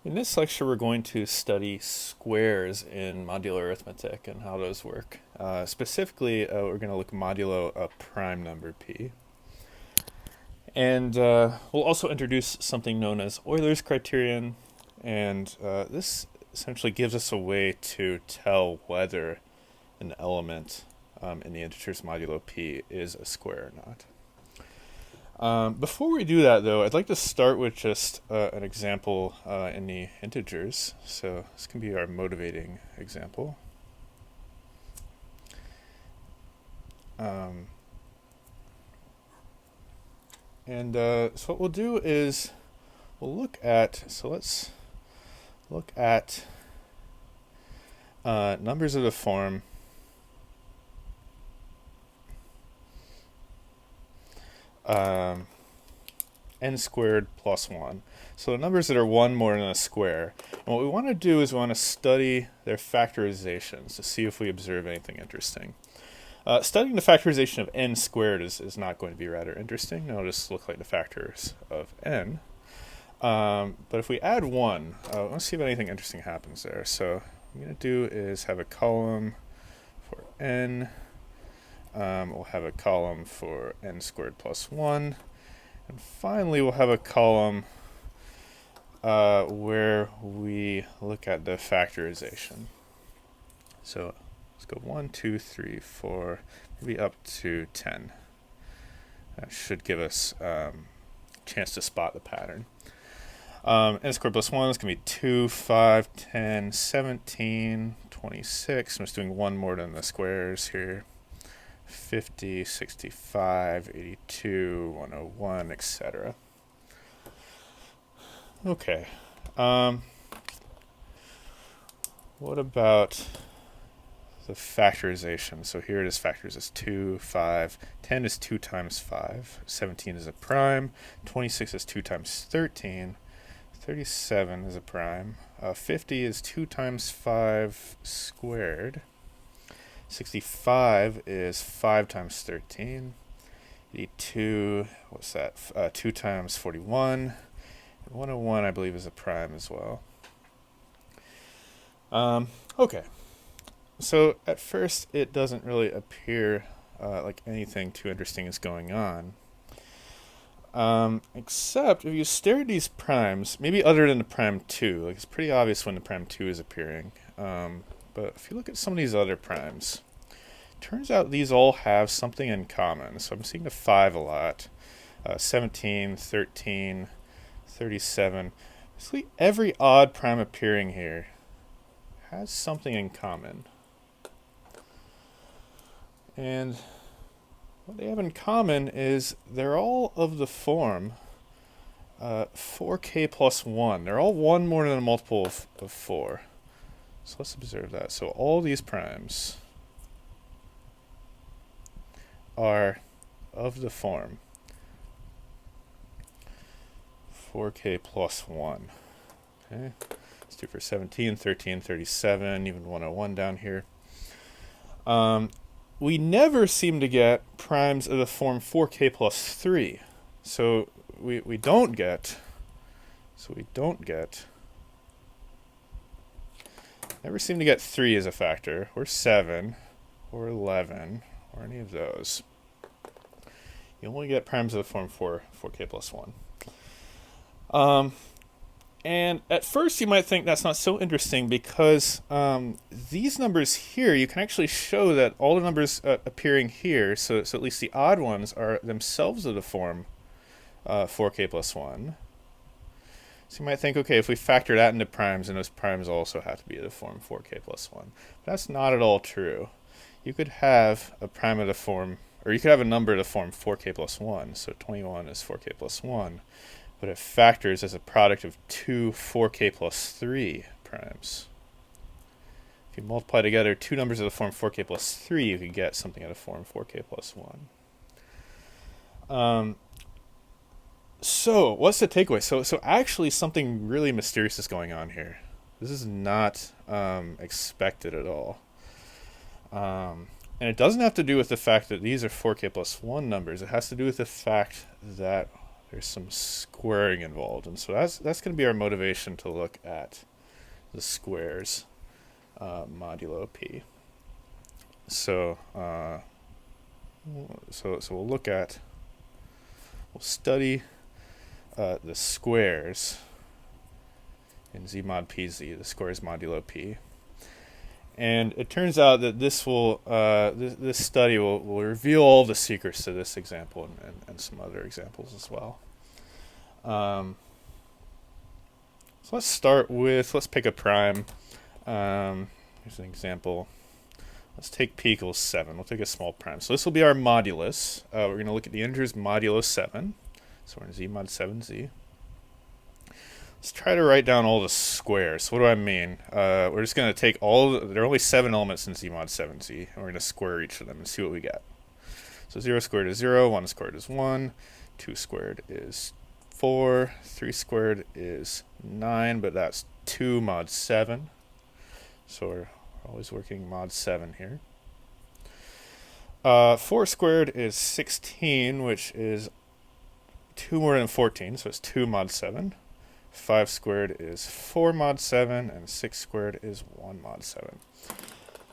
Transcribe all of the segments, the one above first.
In this lecture, we're going to study squares in modular arithmetic and how those work. Specifically, we're going to look modulo a prime number p. And we'll also introduce something known as Euler's criterion, and this essentially gives us a way to tell whether an element in the integers modulo p is a square or not. Before we do that, though, I'd like to start with just an example in the integers. So this can be our motivating example. So what we'll do is we'll look at, so let's look at numbers of the form n squared plus 1. So the numbers that are 1 more than a square. And what we want to do is we want to study their factorizations to see if we observe anything interesting. Studying the factorization of n squared is not going to be rather interesting. It'll just look like the factors of n. But if we add 1, let's see if anything interesting happens there. So what I'm going to do is have a column for n. We'll have a column for n squared plus 1. And finally, we'll have a column where we look at the factorization. So let's go 1, 2, 3, 4, maybe up to 10. That should give us a chance to spot the pattern. N squared plus 1 is going to be 2, 5, 10, 17, 26. I'm just doing one more than the squares here. 50, 65, 82, 101, etc. Okay. What about the factorization? So here it is factors as 2, 5, 10 is 2 times 5, 17 is a prime, 26 is 2 times 13, 37 is a prime, 50 is 2 times 5 squared, 65 is 5 times 13. 82, what's that? 2 times 41. And 101, I believe, is a prime as well. Okay. So at first, it doesn't really appear like anything too interesting is going on. Except if you stare at these primes, maybe other than the prime 2, like it's pretty obvious when the prime 2 is appearing. But if you look at some of these other primes, turns out these all have something in common. So I'm seeing the 5 a lot. 17, 13, 37. Basically every odd prime appearing here has something in common. And what they have in common is they're all of the form 4k plus 1. They're all 1 more than a multiple of 4. So let's observe that. So all these primes are of the form 4k plus 1. Okay, let's do for 17, 13, 37, even 101 down here. We never seem to get primes of the form 4k plus 3. So we don't get, never seem to get 3 as a factor, or 7, or 11, or any of those. You only get primes of the form 4k plus 1. And at first you might think that's not so interesting because these numbers here, you can actually show that all the numbers appearing here, so at least the odd ones, are themselves of the form 4k plus 1. So you might think, okay, if we factor that into primes, then those primes also have to be of the form 4k plus 1. But that's not at all true. You could have a prime of the form, or you could have a number of the form 4k plus 1, so 21 is 4k plus 1, but it factors as a product of two 4k plus 3 primes. If you multiply together two numbers of the form 4k plus 3, you could get something of the form 4k plus 1. So what's the takeaway? So actually something really mysterious is going on here. This is not expected at all. And it doesn't have to do with the fact that these are 4k plus 1 numbers. It has to do with the fact that there's some squaring involved, and so that's going to be our motivation to look at the squares modulo p. So we'll study the squares in z mod pz, the squares modulo p. And it turns out that this study will reveal all the secrets to this example and some other examples as well. So let's pick a prime. Here's an example. Let's take p equals 7. We'll take a small prime. So this will be our modulus. We're going to look at the integers modulo 7. So we're in z mod 7z. Let's try to write down all the squares. So what do I mean? We're just going to take there are only 7 elements in z mod 7z, and we're going to square each of them and see what we get. So 0 squared is 0, 1 squared is 1, 2 squared is 4, 3 squared is 9, but that's 2 mod 7. So we're always working mod 7 here. 4 squared is 16, which is 2 more than 14, so it's 2 mod 7. 5 squared is 4 mod 7, and 6 squared is 1 mod 7.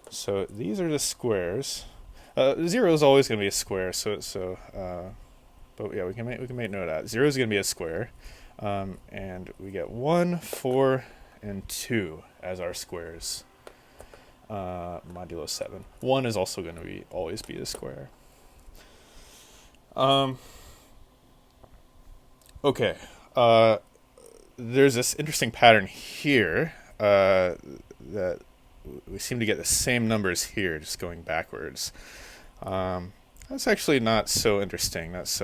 So these are the squares. 0 is always going to be a square, but yeah, we can make note of that. 0 is going to be a square, and we get 1, 4, and 2 as our squares. Modulo 7. 1 is also going to always be the square. Okay. There's this interesting pattern here that we seem to get the same numbers here, just going backwards. That's actually not so interesting. That's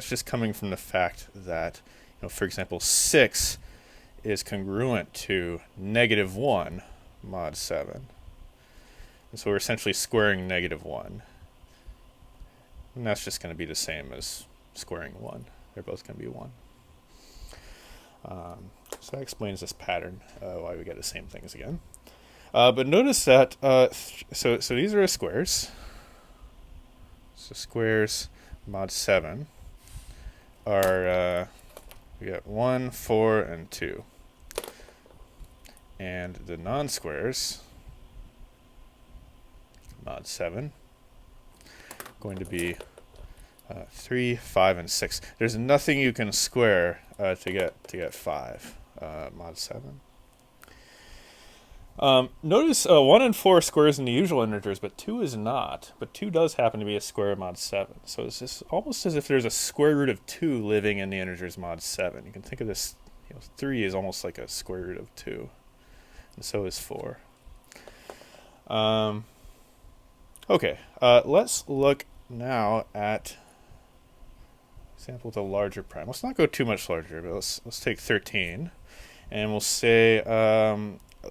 just coming from the fact that, for example, 6 is congruent to -1 mod 7. And so we're essentially squaring -1. And that's just going to be the same as squaring 1. They're both going to be 1. So that explains this pattern, why we get the same things again. But notice that, so these are squares. So squares mod 7 are, we got 1, 4, and 2. And the non-squares, mod 7, going to be 3, 5, and 6. There's nothing you can square to get 5 mod 7. Notice 1 and 4 are squares in the usual integers, but 2 is not. But 2 does happen to be a square of mod 7. So it's just almost as if there's a square root of 2 living in the integers mod 7. You can think of this, 3 is almost like a square root of 2. And so is 4. Okay, let's look now at example with a larger prime. Let's not go too much larger, but let's take 13, and we'll say,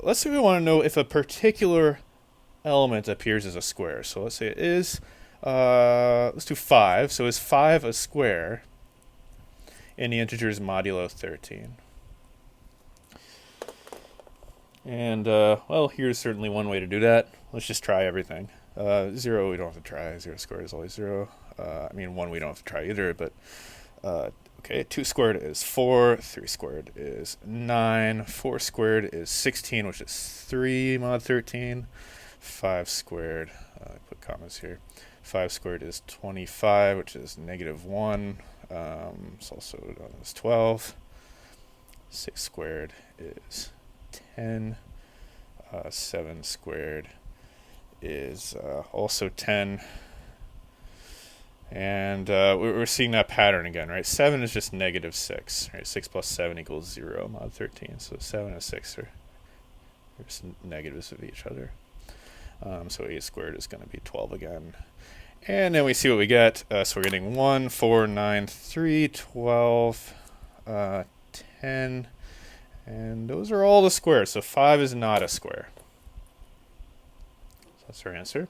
let's say we want to know if a particular element appears as a square. So let's say it is, let's do 5. So is 5 a square in the integers modulo 13? And, well, here's certainly one way to do that. Let's just try everything. 0 we don't have to try. 0 squared is always 0. 1 we don't have to try either, but okay, 2 squared is 4, 3 squared is 9, 4 squared is 16, which is 3 mod 13, 5 squared, put commas here, 5 squared is 25, which is -1, it's also known as 12, 6 squared is 10, 7 squared is also 10. And we're seeing that pattern again, right? 7 is just -6, right? 6 plus 7 equals 0 mod 13. So 7 and 6 are just negatives of each other. So 8 squared is going to be 12 again. And then we see what we get. So we're getting 1, 4, 9, 3, 12, 10. And those are all the squares. So 5 is not a square. So that's our answer.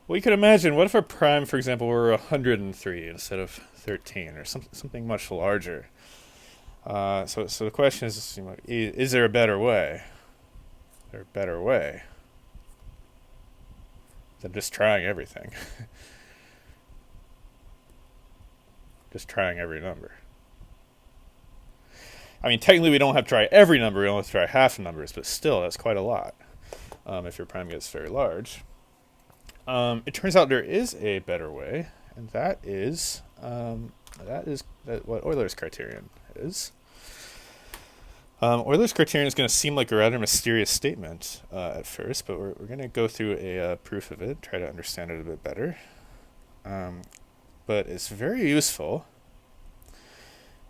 Well, you could imagine, what if our prime, for example, were 103 instead of 13, or something much larger? So the question is there a better way? Is there a better way than just trying everything? just trying every number. I mean, technically we don't have to try every number, we only have to try half the numbers, but still, that's quite a lot if your prime gets very large. It turns out there is a better way, and that is what Euler's criterion is. Euler's criterion is going to seem like a rather mysterious statement at first, but we're going to go through a proof of it, try to understand it a bit better. But it's very useful.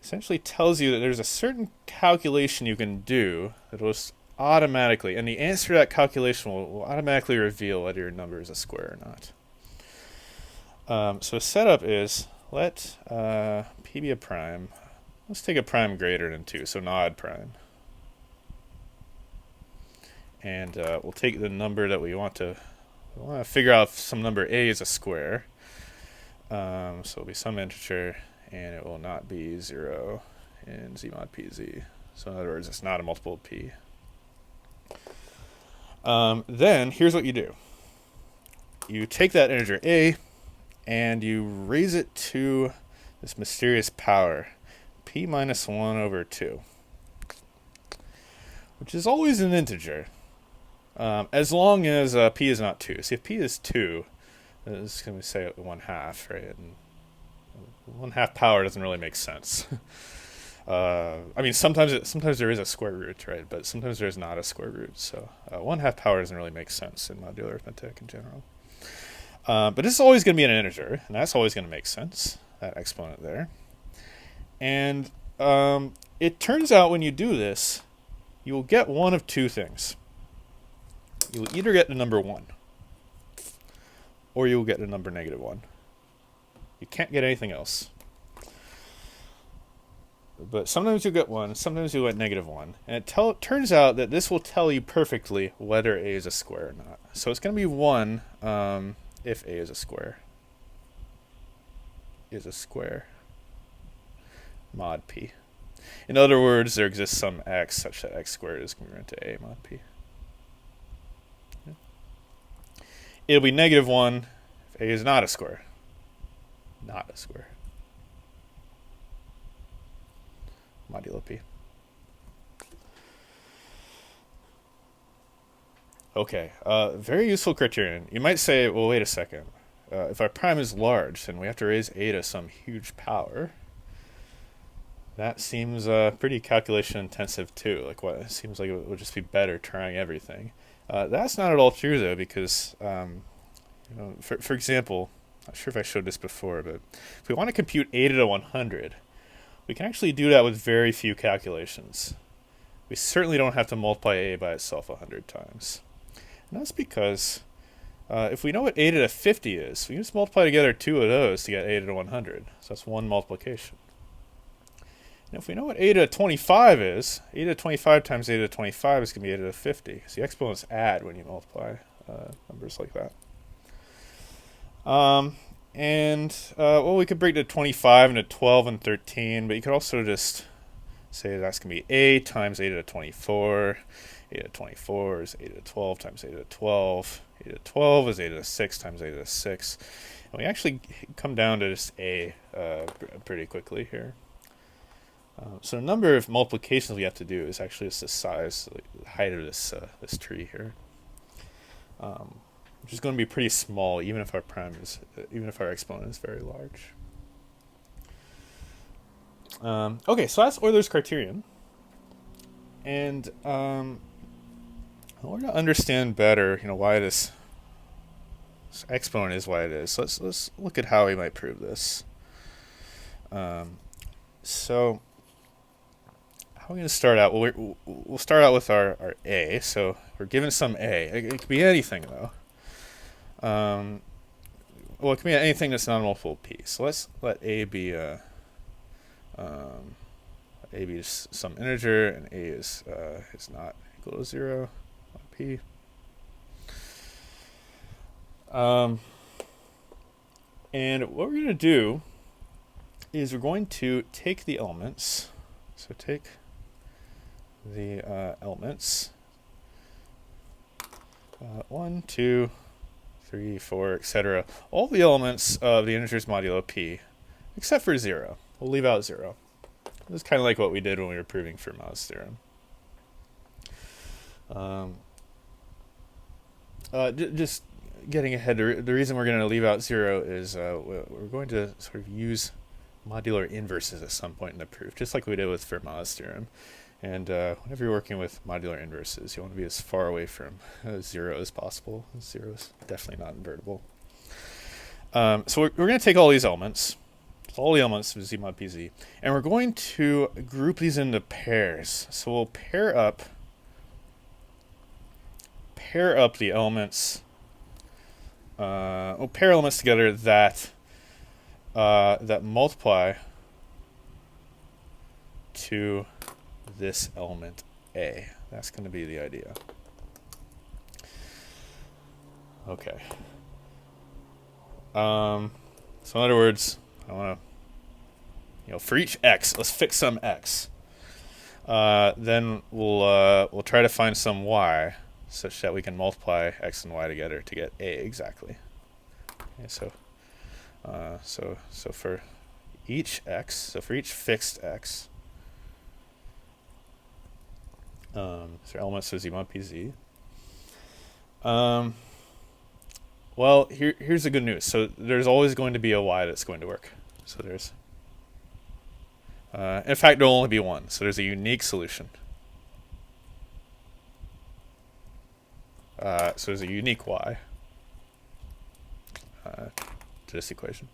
Essentially tells you that there's a certain calculation you can do that will just automatically, and the answer to that calculation will automatically reveal whether your number is a square or not. So the setup is, let p be a prime. Let's take a prime greater than 2, so an odd prime. And we'll take the number that we want to figure out if some number a is a square. So it'll be some integer, and it will not be 0 in z mod pz. So in other words, it's not a multiple of p. Then here's what you do. You take that integer a, and you raise it to this mysterious power, p minus 1 over 2, which is always an integer, as long as p is not 2. See, if p is 2, this is going to say 1/2, right? And 1/2 power doesn't really make sense. I mean, sometimes there is a square root, right? But sometimes there is not a square root. So 1/2 power doesn't really make sense in modular arithmetic in general. But this is always going to be an integer, and that's always going to make sense, that exponent there. And it turns out when you do this, you will get one of two things. You will either get the number 1, or you will get the number -1. You can't get anything else. But sometimes you get 1, sometimes you get -1. And it turns out that this will tell you perfectly whether a is a square or not. So it's going to be 1 if a is a square. Is a square. Mod p. In other words, there exists some x such that x squared is congruent to a mod p. Yeah. It'll be -1 if a is not a square. Not a square. Modulo p. Okay, very useful criterion. You might say, well, wait a second. If our prime is large, then we have to raise a to some huge power. That seems pretty calculation intensive too. Like, what? It seems like it would just be better trying everything. That's not at all true though, because for example, not sure if I showed this before, but if we want to compute a to the 100, we can actually do that with very few calculations. We certainly don't have to multiply a by itself 100 times. And that's because if we know what a to the 50 is, we can just multiply together 2 of those to get a to the 100. So that's one multiplication. And if we know what a to the 25 is, a to the 25 times a to the 25 is going to be a to the 50. So the exponents add when you multiply numbers like that. Well, we could break the 25 into 12 and 13, but you could also just say that's going to be a times a to the 24. A to the 24 is a to the 12 times a to the 12. A to the 12 is a to the 6 times a to the 6. And we actually come down to just a pretty quickly here. So the number of multiplications we have to do is actually just the size, the height of this tree here, which is going to be pretty small, even if our exponent is very large. Okay, so that's Euler's criterion, and in order to understand better, why this exponent is why it is, so let's look at how we might prove this. So how are we going to start out? Well, we'll start out with our a. So we're given some a. It could be anything though. Well, it can be anything that's not a multiple of p. So let's let a be some integer, and a is not equal to 0 on p. And what we're going to do is we're going to take the elements. So take the elements 1, 2, 3, 4, etc. All the elements of the integers modulo p. except for 0. We'll leave out 0. This is kind of like what we did when we were proving Fermat's theorem. Just getting ahead, the reason we're going to leave out 0 is we're going to sort of use modular inverses at some point in the proof, just like we did with Fermat's theorem. And whenever you're working with modular inverses, you want to be as far away from 0 as possible. 0 is definitely not invertible. So we're going to take all these elements, all the elements of Z mod PZ, and we're going to group these into pairs. So we'll pair up the elements. We'll pair elements together that multiply to this element A. That's going to be the idea. Okay. So in other words, I want to, for each x, let's fix some x. Then we'll try to find some y, such that we can multiply x and y together to get A exactly. Okay, so for each x, so for each fixed x, so elements of Z mod PZ. Well, here's the good news. So there's always going to be a y that's going to work. So there's, in fact, there'll only be one. So there's a unique solution. So there's a unique y to this equation.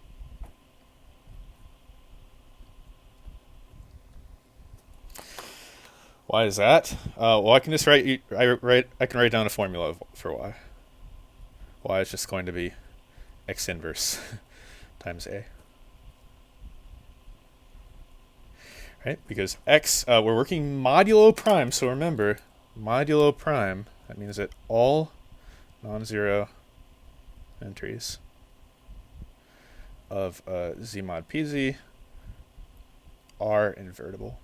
Why is that? Well, I can just I can write down a formula for y. Y is just going to be x inverse times A. Right? Because x, we're working modulo prime, so remember, modulo prime, that means that all non-zero entries of Z mod PZ are invertible.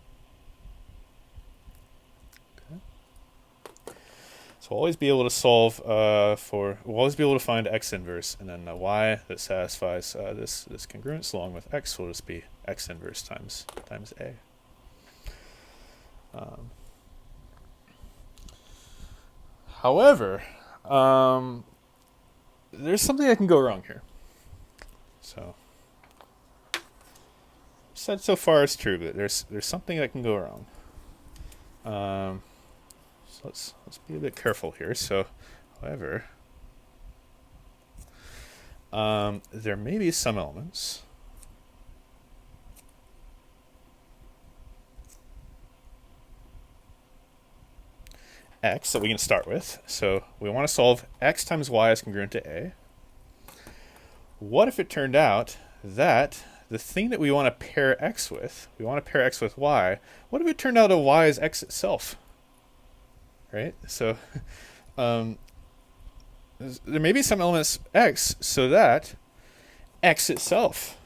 So we'll always be able to solve we'll always be able to find x inverse, and then y that satisfies this congruence along with x will just be x inverse times A. However, there's something that can go wrong here. So said so far is true, but there's something that can go wrong. So let's be a bit careful here. So, however, there may be some elements x that we can start with. So we want to solve x times y is congruent to A. What if it turned out that the thing that we want to pair x with, we want to pair x with y, what if it turned out that y is x itself? Right? So there may be some elements x so that x itself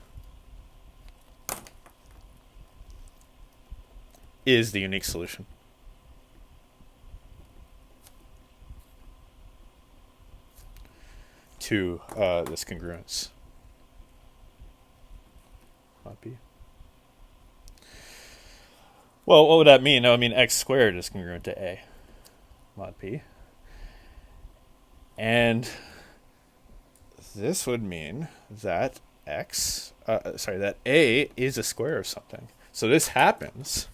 is the unique solution. To this congruence. Might be. Well, what would that mean? No, I mean x squared is congruent to A mod P. And this would mean that that A is a square of something. So this happens.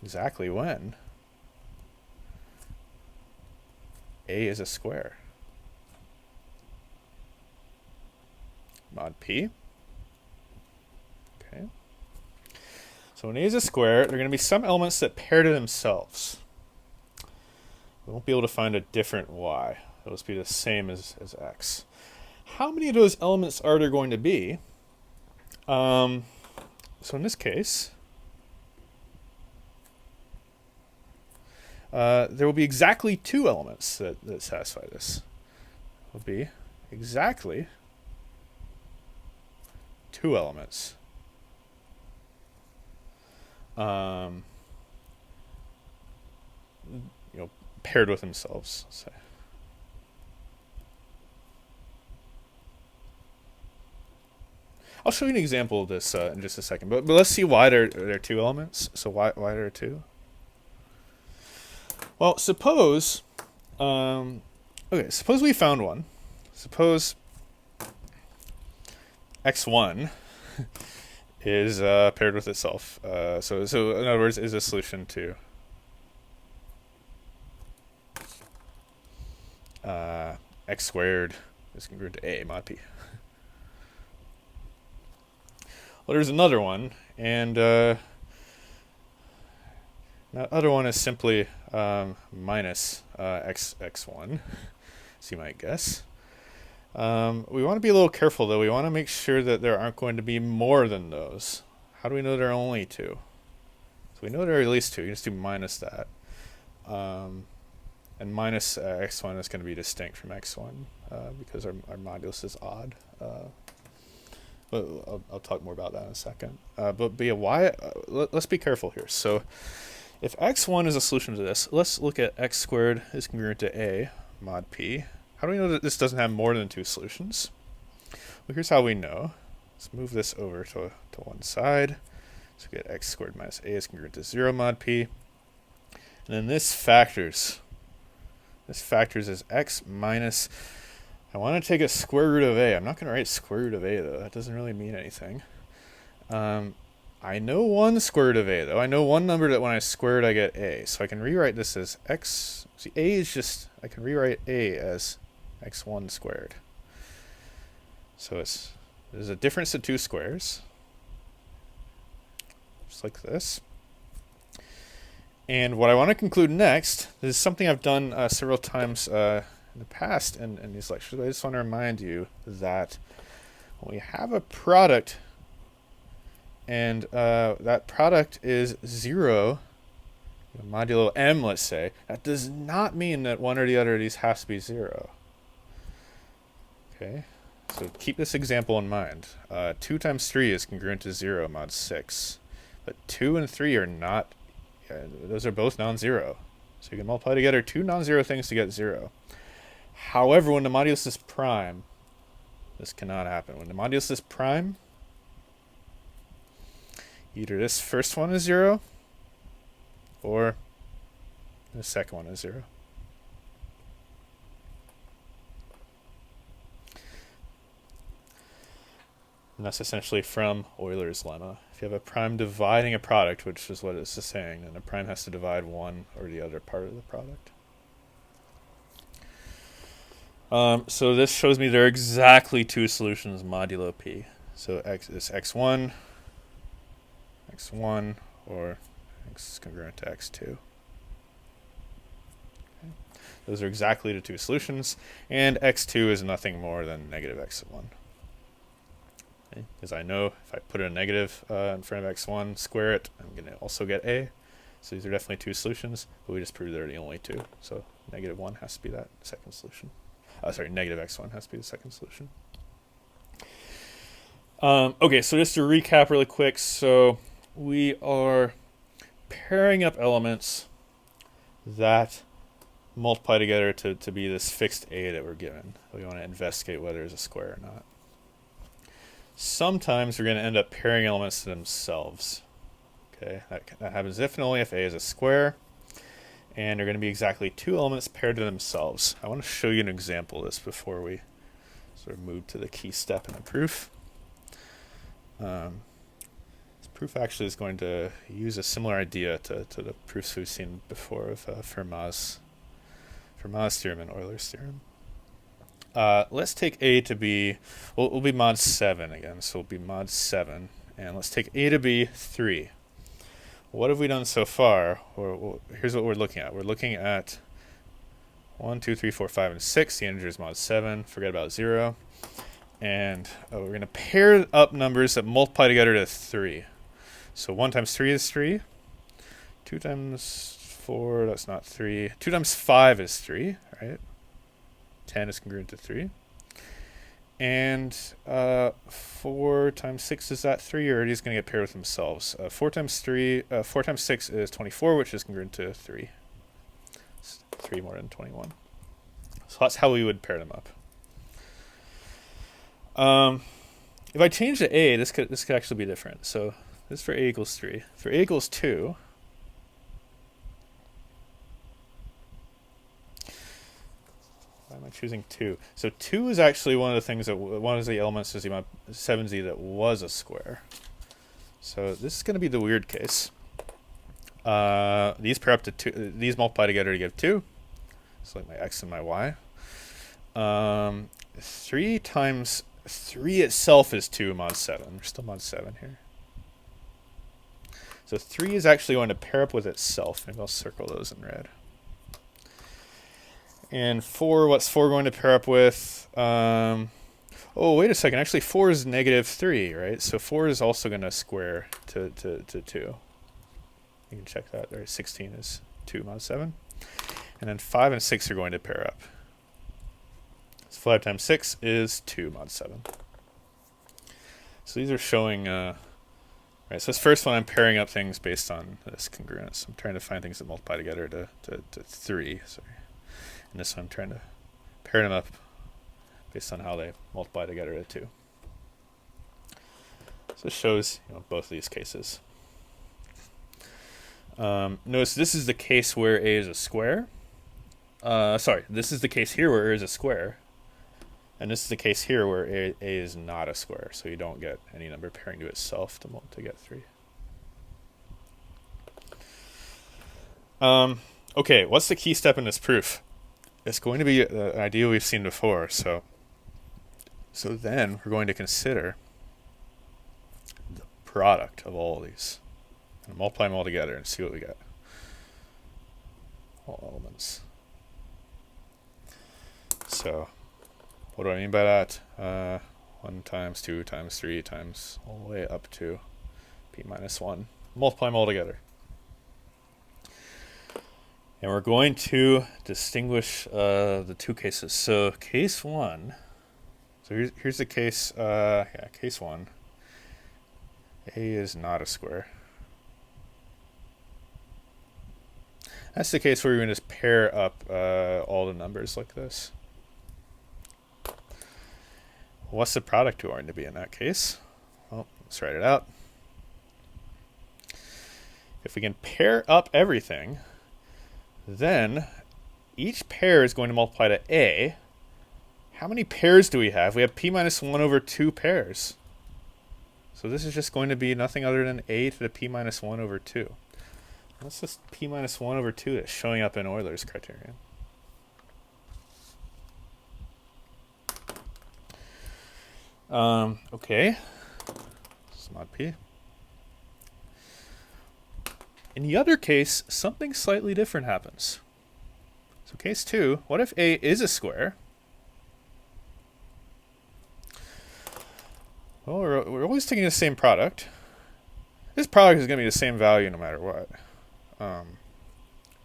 Exactly when A is a square. Mod P. Okay. So when A is a square, there are going to be some elements that pair to themselves. We won't be able to find a different y. It'll just be the same as x. How many of those elements are there going to be? So in this case, there will be exactly two elements that satisfy this. It will be exactly two elements. Paired with themselves, say. I'll show you an example of this in just a second. But let's see why there are two elements. So why there are two? Well, suppose suppose we found one. Suppose x1 is paired with itself. So in other words, is a solution to x squared is congruent to a mod p. Well, there's another one, and that other one is simply minus x1, as you might guess. We want to be a little careful, though. We want to make sure that there aren't going to be more than those. How do we know there are only two? So we know there are at least two. You just do minus that. And minus x1 is going to be distinct from x1 because our modulus is odd. But I'll talk more about that in a second. But yeah, why? Let's be careful here. So if x1 is a solution to this, let's look at x squared is congruent to a mod p. How do we know that this doesn't have more than two solutions? Well, here's how we know. Let's move this over to one side. So we get x squared minus a is congruent to 0 mod p. And then this factors. This factors as x minus, I want to take a square root of a. I'm not going to write square root of a, though. That doesn't really mean anything. I know one square root of a, though. I know one number that when I square it, I get a. So I can rewrite this as x. See, a is just, I can rewrite a as x1 squared. So there's a difference of two squares. Just like this. And what I want to conclude next, this is something I've done several times in the past in these lectures. I just want to remind you that when we have a product and that product is 0, modulo m, let's say, that does not mean that one or the other of these has to be 0. Okay, so keep this example in mind. 2 times 3 is congruent to 0 mod 6, but 2 and 3 are not. Those are both non-zero. So you can multiply together two non-zero things to get 0. However, when the modulus is prime, this cannot happen. When the modulus is prime, either this first one is 0 or the second one is 0. And that's essentially from Euler's lemma. If you have a prime dividing a product, which is what this is saying, then a prime has to divide one or the other part of the product. So this shows me there are exactly two solutions modulo p. So x is x1, or x is congruent to x2. Okay. Those are exactly the two solutions, and x2 is nothing more than negative x1. Because I know if I put a negative in front of x1, square it, I'm going to also get a. So these are definitely two solutions, but we just proved they're the only two. So negative 1 has to be that second solution. Negative x1 has to be the second solution. Okay, so just to recap really quick. So we are pairing up elements that multiply together to be this fixed a that we're given. We want to investigate whether it's a square or not. Sometimes we're going to end up pairing elements to themselves. Okay, that happens if and only if a is a square, and they're going to be exactly two elements paired to themselves. I want to show you an example of this before we sort of move to the key step in the proof. This proof actually is going to use a similar idea to the proofs we've seen before of Fermat's theorem and Euler's theorem. Let's take a to be, we'll be mod 7 again, so we'll be mod 7. And let's take a to be 3. What have we done so far? Here's what we're looking at. We're looking at 1, 2, 3, 4, 5, and 6. The integer is mod 7. Forget about 0. And we're going to pair up numbers that multiply together to 3. So 1 times 3 is 3. 2 times 4, that's not 3. 2 times 5 is 3, right? 10 is congruent to 3. And 4 times 6 is that 3, or are these going to get paired with themselves? 4 times 6 is 24, which is congruent to 3. It's 3 more than 21. So that's how we would pair them up. if I change to a, this could actually be different. So this is for a equals 3. For a equals 2, why am I choosing 2? So 2 is actually one of the things that one of the elements is 7z that was a square. So this is going to be the weird case. These pair up to 2. These multiply together to give 2. So like my x and my y. 3 times 3 itself is 2 mod 7. We're still mod 7 here. So 3 is actually going to pair up with itself. Maybe I'll circle those in red. And 4, what's 4 going to pair up with? Oh, wait a second. Actually, 4 is negative 3, right? So 4 is also going to square to 2. You can check that. There, 16 is 2 mod 7. And then 5 and 6 are going to pair up. So 5 times 6 is 2 mod 7. So these are showing... right, so this first one I'm pairing up things based on this congruence. I'm trying to find things that multiply together to 3. Sorry. And this one I'm trying to pair them up based on how they multiply together to 2. So this shows both of these cases. Notice this is the case where a is a square. Sorry, this is the case here where a is a square. And this is the case here where a is not a square. So you don't get any number pairing to itself to get 3. Okay, what's the key step in this proof? It's going to be an idea we've seen before. So then we're going to consider the product of all of these. And multiply them all together and see what we get. All elements. So what do I mean by that? 1 times 2 times 3 times all the way up to p minus 1. Multiply them all together. And we're going to distinguish the two cases. So case 1. So here's the case. Case 1. A is not a square. That's the case where we're going to just pair up all the numbers like this. What's the product going to be in that case? Well, let's write it out. If we can pair up everything, then each pair is going to multiply to a. How many pairs do we have? We have p minus 1 over 2 pairs. So this is just going to be nothing other than a to the p minus 1 over 2. That's just p minus 1 over 2 that's showing up in Euler's criterion. Okay. This is mod p. In the other case, something slightly different happens. So case 2, what if a is a square? Well, we're always taking the same product. This product is going to be the same value no matter what. In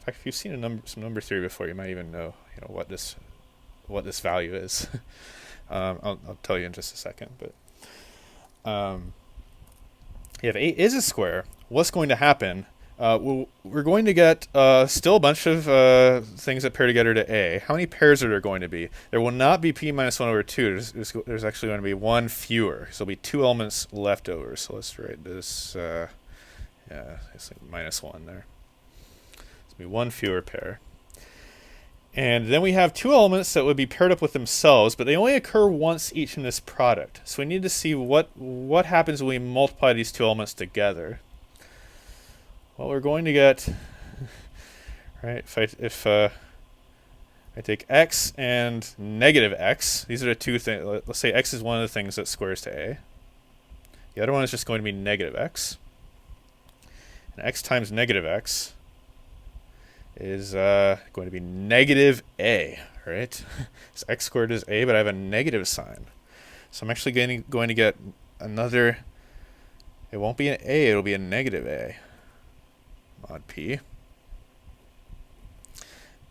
fact, if you've seen some number theory before, you might even know, what this value is. I'll tell you in just a second. But if a is a square, what's going to happen? We're going to get still a bunch of things that pair together to a. How many pairs are there going to be? There will not be p minus 1 over 2. There's actually going to be 1 fewer. So there'll be 2 elements left over. So let's write this. It's like minus 1 there. Be 1 fewer pair. And then we have 2 elements that would be paired up with themselves, but they only occur once each in this product. So we need to see what happens when we multiply these 2 elements together. Well, we're going to get, right, if I take x and negative x, these are the two things. Let's say x is one of the things that squares to a. The other one is just going to be negative x. And x times negative x is going to be negative a, right? So x squared is a, but I have a negative sign. So I'm actually going to get another, it won't be an a, it'll be a negative a, mod p.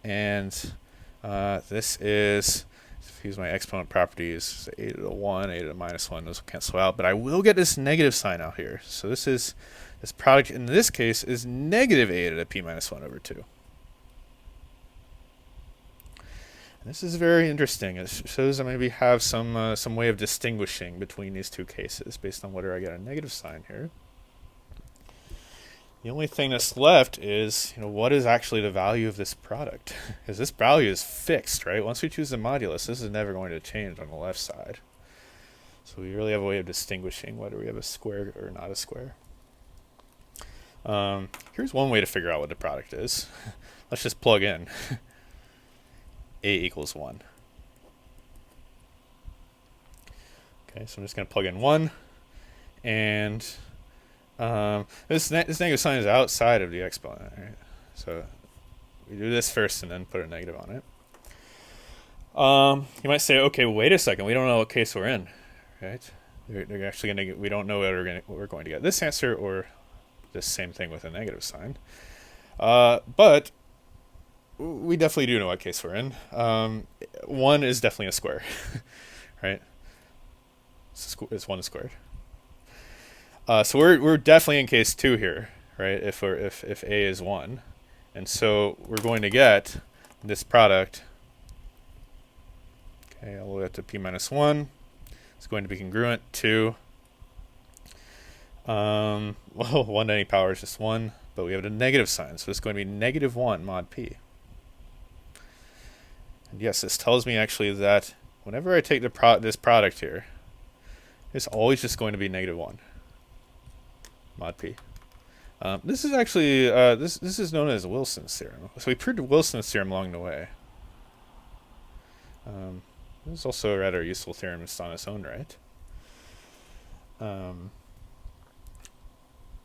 And this is, if I use my exponent properties, a to the 1, a to the minus 1, those will cancel out, but I will get this negative sign out here. So this product in this case is negative a to the p minus 1 over 2. This is very interesting. It shows I maybe have some way of distinguishing between these two cases based on whether I get a negative sign here. The only thing that's left is, what is actually the value of this product? Because this value is fixed, right? Once we choose the modulus, this is never going to change on the left side. So we really have a way of distinguishing whether we have a square or not a square. Here's one way to figure out what the product is. Let's just plug in a equals 1. Okay, so I'm just going to plug in 1, and this negative sign is outside of the exponent, right? So we do this first and then put a negative on it. You might say, okay, wait a second, we don't know what case we're in, right? They're actually going to we don't know whether we're going to get this answer or this same thing with a negative sign. But we definitely do know what case we're in. 1 is definitely a square, right? It's 1 squared. So we're definitely in case 2 here, right? If a is 1, and so we're going to get this product. Okay, all the way up to p minus 1. It's going to be congruent to well, 1 to any power is just 1, but we have a negative sign, so it's going to be negative 1 mod p. And yes, this tells me actually that whenever I take this product here, it's always just going to be negative 1 mod p. This is actually this is known as Wilson's theorem. So we proved Wilson's theorem along the way. This is also a rather useful theorem just on its own right.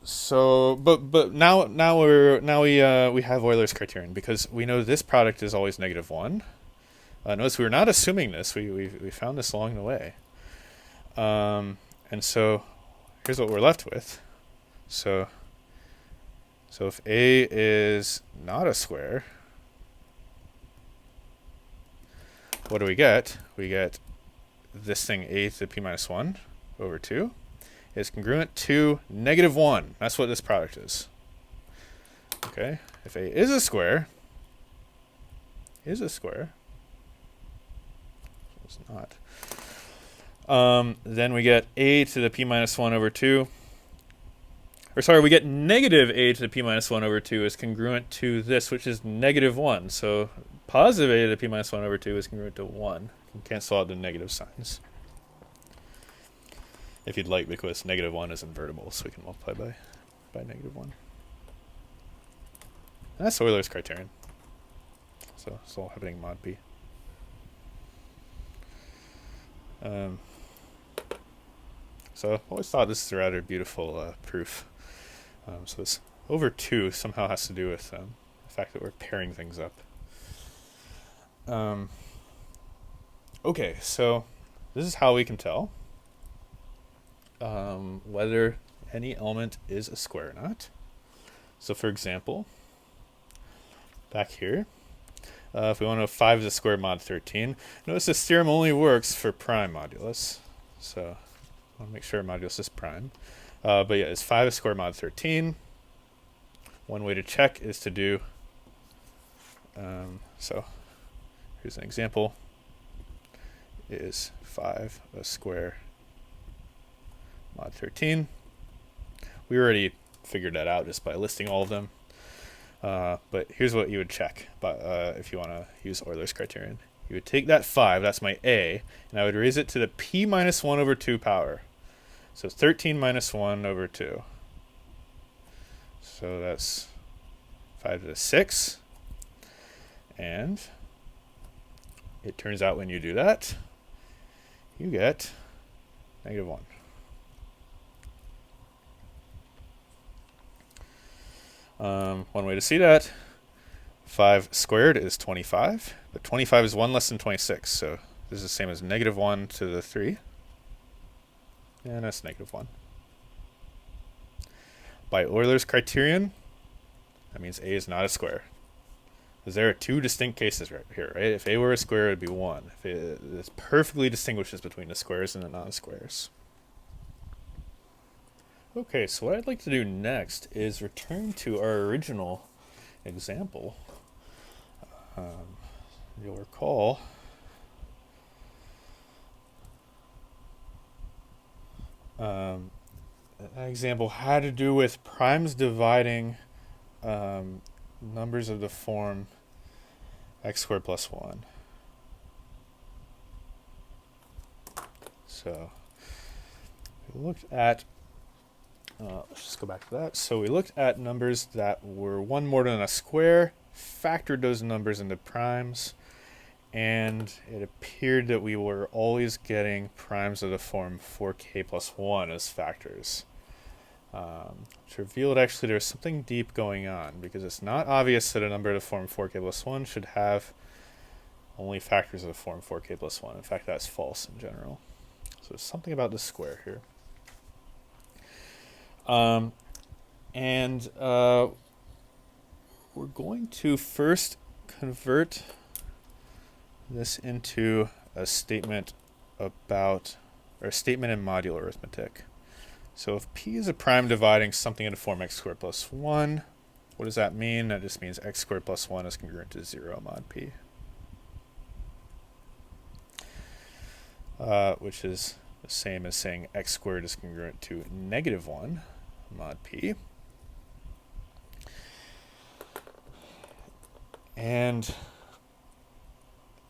So, but now we have Euler's criterion because we know this product is always negative 1. Notice we were not assuming this. We found this along the way. And so here's what we're left with. So if a is not a square, what do we get? We get this thing a to the p minus 1 over 2 is congruent to negative 1. That's what this product is. Okay, if a is a square, it's not. Then we get a to the p minus 1 over 2. Or sorry, we get negative a to the p minus 1 over 2 is congruent to this, which is negative 1. So positive a to the p minus 1 over 2 is congruent to 1. You can cancel out the negative signs if you'd like, because negative 1 is invertible, so we can multiply by negative 1. And that's Euler's criterion. So it's all happening mod p. So I've always thought this is a rather beautiful proof. So this over 2 somehow has to do with the fact that we're pairing things up. Okay, so this is how we can tell whether any element is a square or not. So for example, back here, if we want to know 5 is a square mod 13, notice this theorem only works for prime modulus. So I want to make sure modulus is prime. But yeah, it's 5 is square mod 13. One way to check is to do, so here's an example, is 5 a square mod 13. We already figured that out just by listing all of them. But here's what you would check if you want to use Euler's criterion. You would take that 5, that's my a, and I would raise it to the p minus 1 over 2 power. So it's 13 minus 1 over 2. So that's 5 to the 6. And it turns out when you do that, you get negative 1. One way to see that, 5 squared is 25, but 25 is 1 less than 26, so this is the same as negative 1 to the 3, and that's negative 1. By Euler's criterion, that means a is not a square. Because there are 2 distinct cases right here, right? If a were a square, it would be 1. This perfectly distinguishes between the squares and the non-squares. Okay, so what I'd like to do next is return to our original example. You'll recall That example had to do with primes dividing numbers of the form x squared plus 1. So we looked at, let's just go back to that. So we looked at numbers that were one more than a square, factored those numbers into primes, and it appeared that we were always getting primes of the form 4k plus 1 as factors. Which revealed actually there's something deep going on, because it's not obvious that a number of the form 4k plus 1 should have only factors of the form 4k plus 1. In fact, that's false in general. So there's something about the square here. We're going to first convert this into a statement about, or a statement in modular arithmetic. So if p is a prime dividing something into form x squared plus 1, what does that mean? That just means x squared plus 1 is congruent to 0 mod p. Which is the same as saying x squared is congruent to negative 1 mod p. And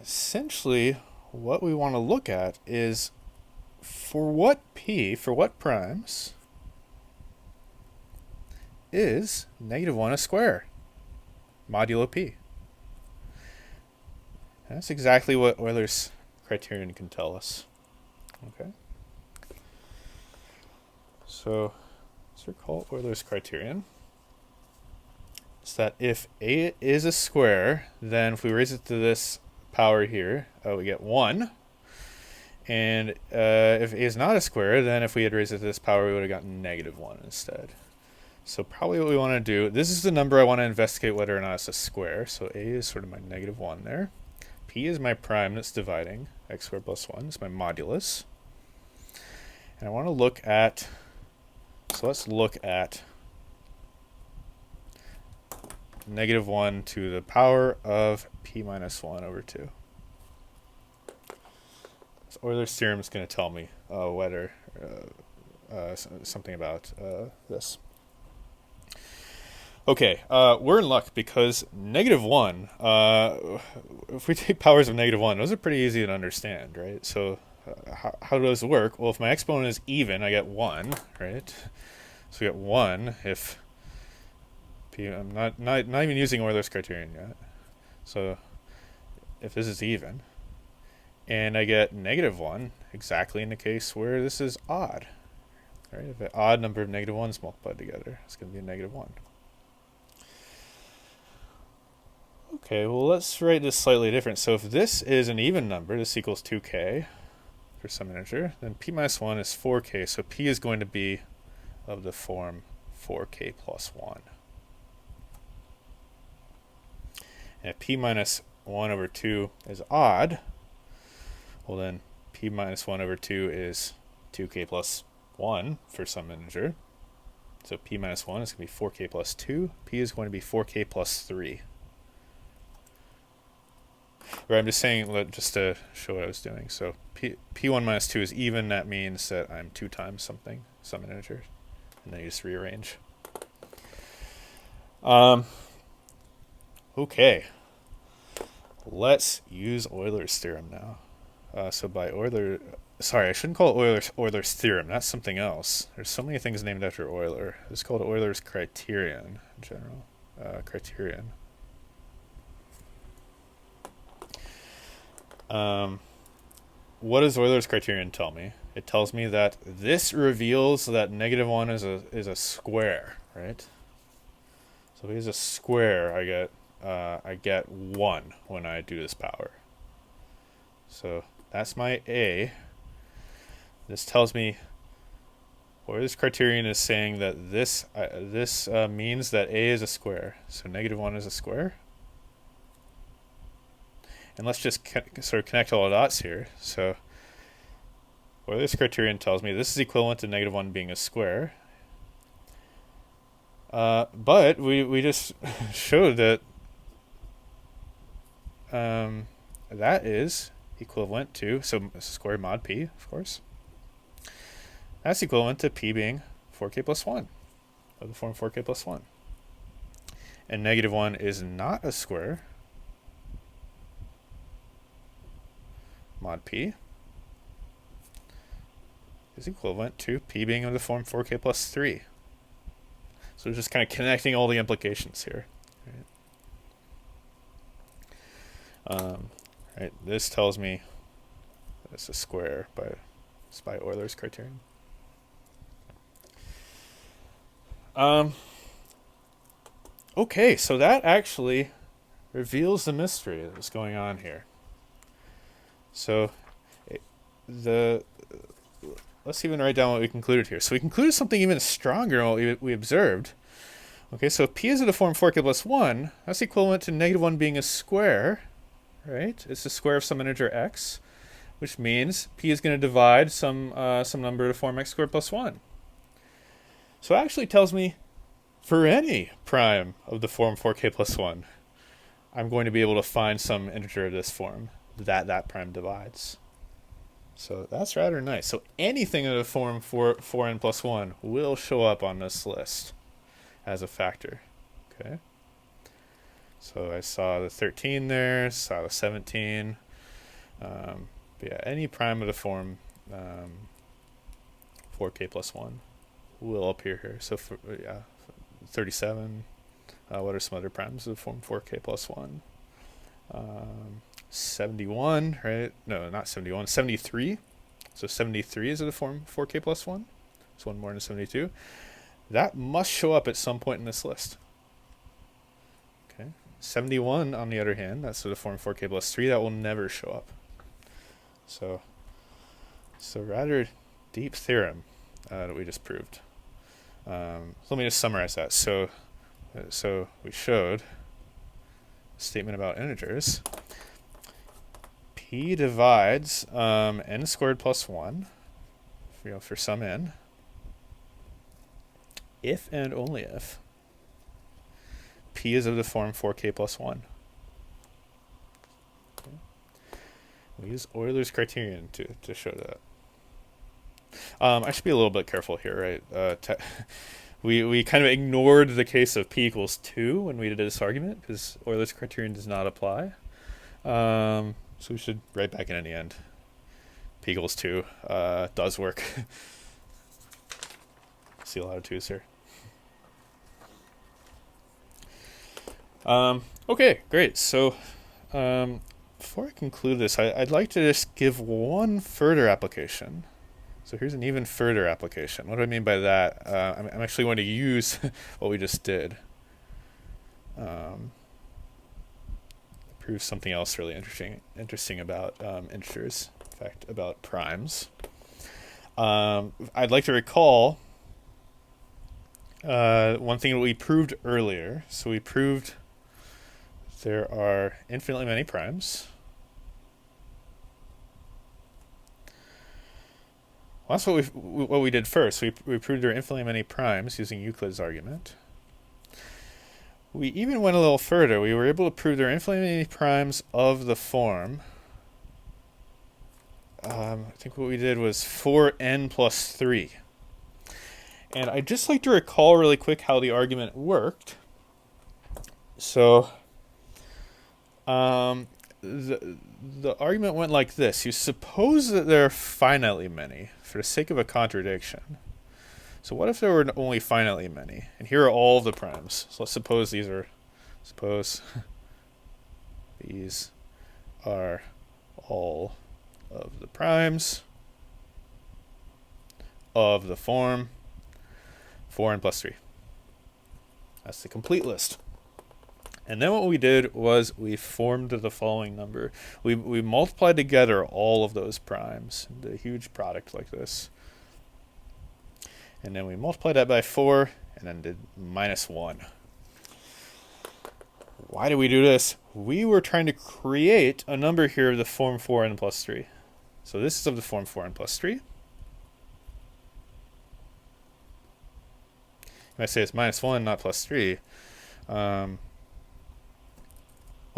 essentially what we want to look at is for what primes is negative 1 a square modulo p. And that's exactly what Euler's criterion can tell us. Okay. So let's recall Euler's criterion. It's that if a is a square, then if we raise it to this power here, we get 1. And if a is not a square, then if we had raised it to this power, we would have gotten negative 1 instead. So probably what we want to do, this is the number I want to investigate whether or not it's a square. So a is sort of my negative 1 there. P is my prime that's dividing x squared plus 1. It's my modulus. And I want to look at, so let's look at negative 1 to the power of p minus 1 over 2. So Euler's theorem is going to tell me whether something about this. Okay, we're in luck because negative 1, if we take powers of negative 1, those are pretty easy to understand, right? So how does it work? Well, if my exponent is even, I get 1, right? So we get 1 if p, I'm not even using Euler's criterion yet. So if this is even, and I get negative 1 exactly in the case where this is odd, right? If an odd number of negative 1s multiplied together, it's going to be a negative 1. Okay, well, let's write this slightly different. So if this is an even number, this equals 2k for some integer, then p minus 1 is 4k, so p is going to be of the form 4k plus 1. And if p minus 1 over 2 is odd, well then p minus 1 over 2 is 2k plus 1 for some integer. So p minus 1 is going to be 4k plus 2. P is going to be 4k plus 3. Or I'm just saying, just to show what I was doing. So p1 minus 2 is even. That means that I'm 2 times something, some integer. And then you just rearrange. Okay. Let's use Euler's theorem now. So by Euler, sorry, I shouldn't call it Euler's theorem. That's something else. There's so many things named after Euler. It's called Euler's criterion in general. Criterion. What does Euler's criterion tell me? It tells me that this reveals that negative 1 is a square, right? So if it is a square, I get 1 when I do this power. So that's my A. This tells me, or this criterion is saying that this means that A is a square. So negative 1 is a square. And let's just sort of connect all the dots here. So what this criterion tells me, this is equivalent to negative 1 being a square. But we just showed that that is equivalent to, so square mod p, of course. That's equivalent to p being 4k plus 1, of the form 4k plus 1. And negative 1 is not a square. Mod p is equivalent to p being of the form 4k plus 3. So we're just kind of connecting all the implications here. Right, this tells me it's a square by Euler's criterion. Okay, so that actually reveals the mystery that's going on here. So let's even write down what we concluded here. So we concluded something even stronger than what we observed. Okay, so if p is of the form 4k plus 1, that's equivalent to negative 1 being a square, right? It's the square of some integer x, which means p is going to divide some number to form x squared plus 1. So it actually tells me for any prime of the form 4k plus 1, I'm going to be able to find some integer of this form that prime divides. So that's rather nice. So anything of the form 4n plus 1 will show up on this list as a factor. Okay. So I saw the 13 there, saw the 17. But yeah, any prime of the form 4k plus 1 will appear here. So for, 37. What are some other primes of the form 4k plus 1? 71, right? No, not 71. 73. So 73 is of the form 4k plus 1. It's one more than 72. That must show up at some point in this list. Okay. 71, on the other hand, that's of the form 4k plus 3. That will never show up. So rather deep theorem that we just proved. Let me just summarize that. So we showed a statement about integers. P divides n squared plus 1, for some n, if and only if p is of the form 4k plus 1. Okay. We use Euler's criterion to show that. I should be a little bit careful here, right? We kind of ignored the case of p equals 2 when we did this argument, because Euler's criterion does not apply. So we should write back in the end. P equals 2 does work. See a lot of 2's here. Okay, great. So before I conclude this, I'd like to just give one further application. So here's an even further application. What do I mean by that? I'm actually going to use what we just did. Prove something else really interesting about integers. In fact, about primes. I'd like to recall one thing that we proved earlier. So we proved there are infinitely many primes. Well, that's what we did first. We proved there are infinitely many primes using Euclid's argument. We even went a little further. We were able to prove there are infinitely many primes of the form. I think what we did was 4n plus 3. And I'd just like to recall really quick how the argument worked. So the argument went like this. You suppose that there are finitely many for the sake of a contradiction. So what if there were only finitely many? And here are all of the primes. So let's suppose these are all of the primes of the form 4n plus 3. That's the complete list. And then what we did was we formed the following number. We multiplied together all of those primes into a huge product like this. And then we multiplied that by 4 and then did minus 1. Why did we do this? We were trying to create a number here of the form 4n plus 3. So this is of the form 4n plus 3. And I say it's minus 1, not plus 3. Well,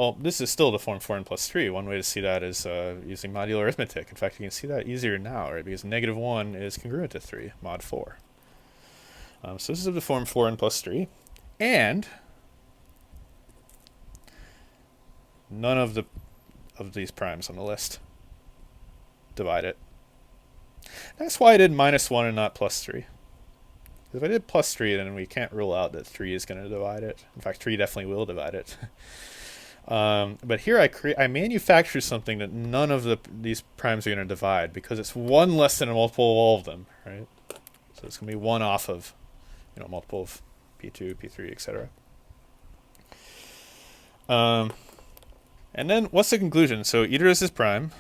Well, this is still the form 4n plus 3. One way to see that is using modular arithmetic. In fact, you can see that easier now, right? Because negative 1 is congruent to 3, mod 4. So this is the form 4n plus 3. And none of these primes on the list divide it. That's why I did minus 1 and not plus 3. If I did plus 3, then we can't rule out that 3 is going to divide it. In fact, 3 definitely will divide it. But here I manufacture something that none of these primes are going to divide because it's 1 less than a multiple of all of them, right? So it's going to be 1 off of, multiple of P2, P3, etc. And then what's the conclusion? So either this is prime,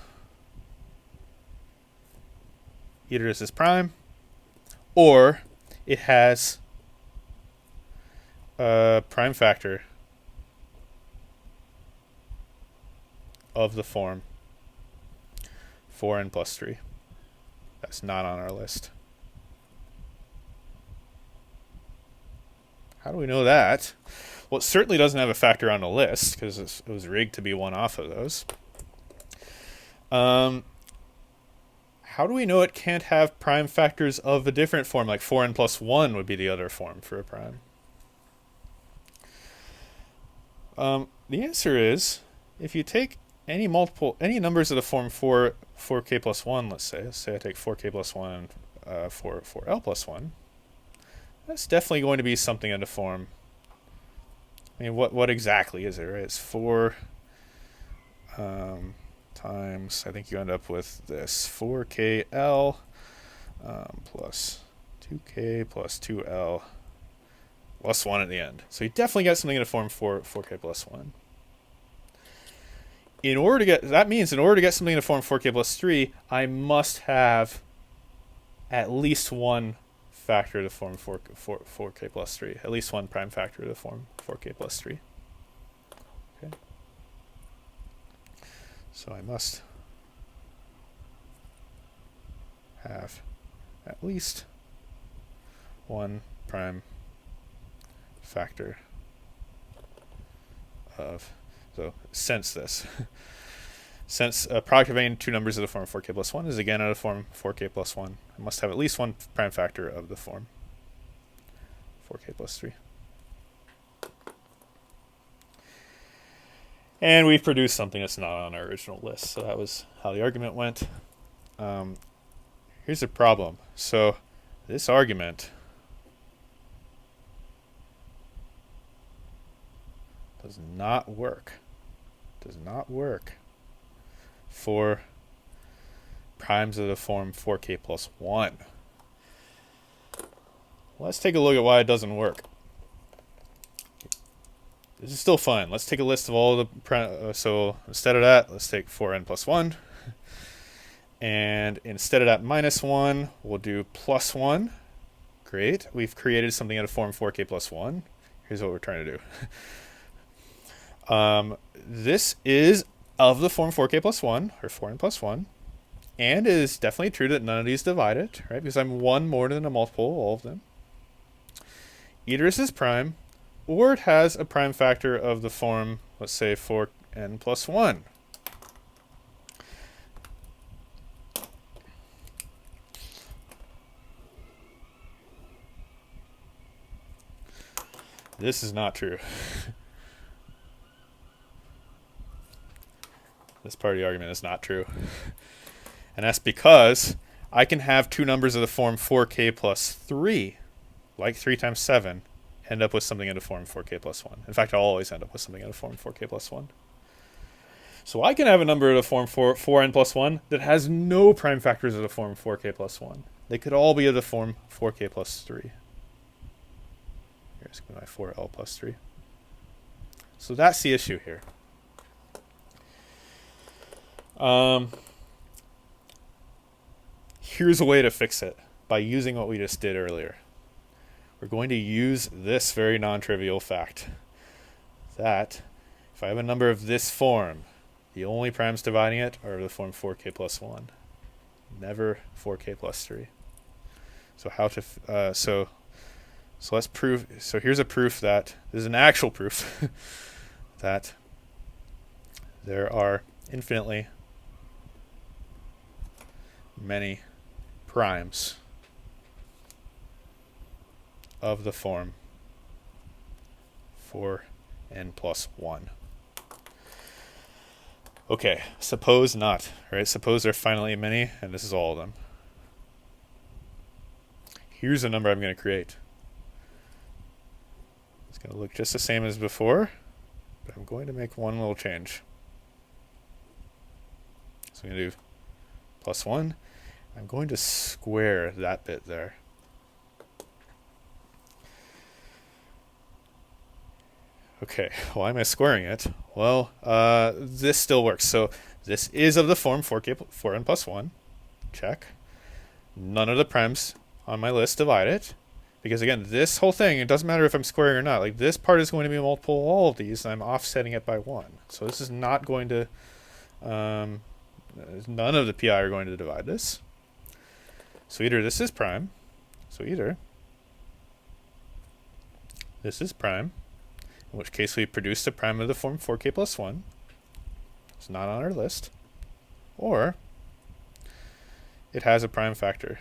or it has a prime factor of the form 4n plus 3. That's not on our list. How do we know that? Well, it certainly doesn't have a factor on the list because it was rigged to be 1 off of those. How do we know it can't have prime factors of a different form, like 4n plus 1 would be the other form for a prime? The answer is, if you take any numbers of the form 4k plus 1, let's say I take 4k plus 1 for 4l plus 1, that's definitely going to be something in the form. I mean, what exactly is it, right? It's 4 times, I think you end up with this, 4kl plus 2k plus 2l plus 1 at the end. So you definitely get something in the form 4k plus 1. That means in order to get something in the form 4k plus 3, I must have at least one factor of the form 4k plus 3. At least one prime factor of the form 4k plus 3. Okay. So I must have at least one prime factor of, so since this, since a product of any two numbers of the form 4k plus 1 is again of the form 4k plus 1, I must have at least one prime factor of the form 4k plus 3. And we've produced something that's not on our original list. So that was how the argument went. Here's the problem. So this argument does not work. Does not work for primes of the form 4k plus 1. Let's take a look at why it doesn't work. This is still fun. Let's take a list of all the so instead of that, let's take 4n plus 1. And instead of that minus 1, we'll do plus 1. Great. We've created something in a form 4k plus 1. Here's what we're trying to do. This is of the form 4k plus 1, or 4n plus 1. And it is definitely true that none of these divide it, right? Because I'm one more than a multiple of all of them. Either this is prime, or it has a prime factor of the form, let's say, 4n plus 1. This is not true. This part of the argument is not true. And that's because I can have two numbers of the form 4k plus 3, like 3 times 7, end up with something in the form 4k plus 1. In fact, I'll always end up with something in the form 4k plus 1. So I can have a number of the form 4n plus 1 that has no prime factors of the form 4k plus 1. They could all be of the form 4k plus 3. Here's my 4l plus 3. So that's the issue here. Here's a way to fix it by using what we just did earlier. We're going to use this very non-trivial fact that if I have a number of this form, the only primes dividing it are the form 4k plus 1, never 4k plus 3. So how to so let's prove. So here's a proof that this is an actual proof that there are infinitely many primes of the form 4n plus 1. Okay, suppose not, right? Suppose there are finitely many, and this is all of them. Here's a number I'm going to create. It's going to look just the same as before, but I'm going to make one little change. So I'm going to do plus 1. I'm going to square that bit there. Okay, why am I squaring it? Well, this still works. So this is of the form 4n plus 1. Check. None of the primes on my list divide it. Because again, this whole thing, it doesn't matter if I'm squaring or not. Like this part is going to be a multiple of all of these, and I'm offsetting it by 1. So this is not going to, none of the pi are going to divide this. So either this is prime, so either this is prime, in which case we produce a prime of the form 4k plus 1. It's not on our list. Or it has a prime factor.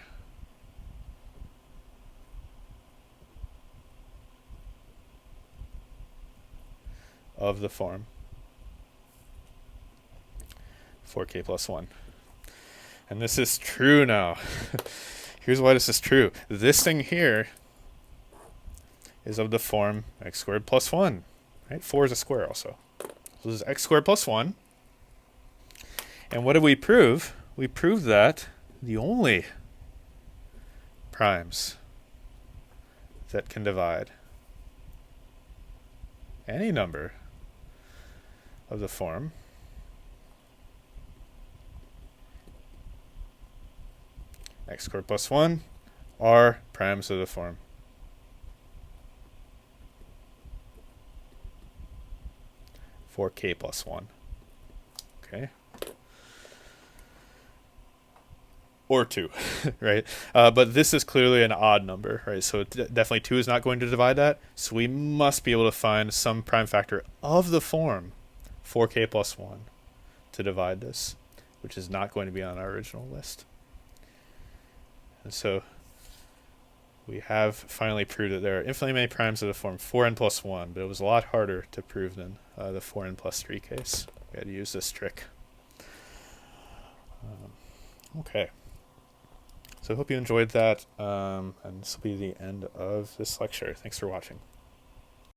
Of the form 4k plus 1. And this is true now. Here's why this is true. This thing here is of the form x squared plus 1. Right? 4 is a square also. So this is x squared plus 1. And what did we prove? We proved that the only primes that can divide any number of the form x squared plus 1 are primes of the form 4k plus 1. Okay. Or 2, right? But this is clearly an odd number, right? So definitely 2 is not going to divide that. So we must be able to find some prime factor of the form 4k plus 1 to divide this, which is not going to be on our original list. And so we have finally proved that there are infinitely many primes of the form 4n plus 1, but it was a lot harder to prove than the 4n plus 3 case. We had to use this trick. Okay. So I hope you enjoyed that, and this will be the end of this lecture. Thanks for watching.